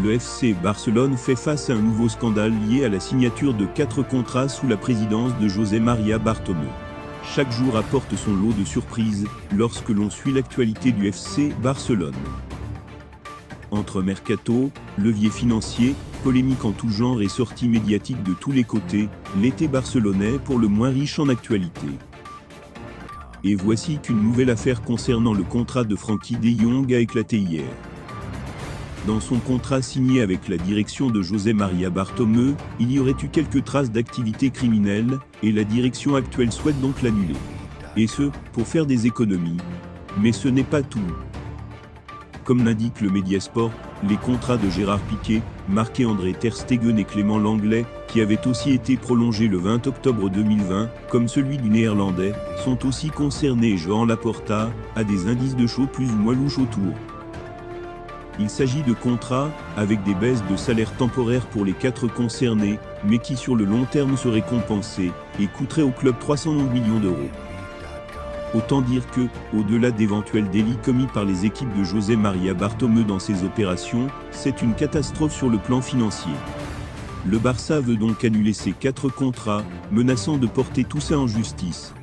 le FC Barcelone fait face à un nouveau scandale lié à la signature de 4 contrats sous la présidence de José María Bartomeu. Chaque jour apporte son lot de surprises lorsque l'on suit l'actualité du FC Barcelone. Entre mercato, levier financier, polémique en tout genre et sorties médiatiques de tous les côtés, l'été barcelonais pour le moins riche en actualité. Et voici qu'une nouvelle affaire concernant le contrat de Frenkie de Jong a éclaté hier. Dans son contrat signé avec la direction de José María Bartomeu, il y aurait eu quelques traces d'activité criminelle, et la direction actuelle souhaite donc l'annuler. Et ce, pour faire des économies. Mais ce n'est pas tout. Comme l'indique le Mediasport, les contrats de Gérard Piqué, Marc-André ter Stegen et Clément Lenglet, qui avaient aussi été prolongés le 20 octobre 2020, comme celui du Néerlandais, sont aussi concernés. Joan Laporta a des indices de chaud plus ou moins louches autour. Il s'agit de contrats, avec des baisses de salaire temporaires pour les 4 concernés, mais qui sur le long terme seraient compensés, et coûteraient au club 311 millions d'euros. Autant dire que, au-delà d'éventuels délits commis par les équipes de José María Bartomeu dans ces opérations, c'est une catastrophe sur le plan financier. Le Barça veut donc annuler ces 4 contrats, menaçant de porter tout ça en justice.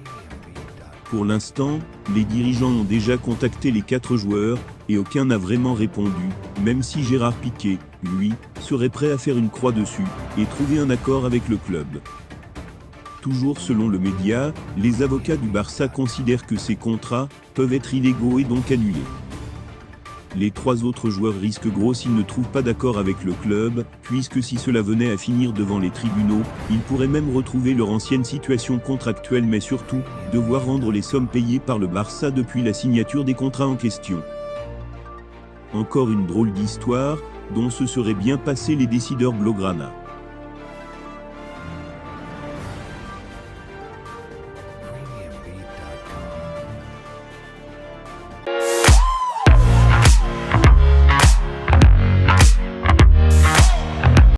Pour l'instant, les dirigeants ont déjà contacté les 4 joueurs, et aucun n'a vraiment répondu, même si Gérard Piqué, lui, serait prêt à faire une croix dessus, et trouver un accord avec le club. Toujours selon le média, les avocats du Barça considèrent que ces contrats peuvent être illégaux et donc annulés. Les 3 autres joueurs risquent gros s'ils ne trouvent pas d'accord avec le club, puisque si cela venait à finir devant les tribunaux, ils pourraient même retrouver leur ancienne situation contractuelle mais surtout, devoir rendre les sommes payées par le Barça depuis la signature des contrats en question. Encore une drôle d'histoire, dont se seraient bien passés les décideurs blaugrana.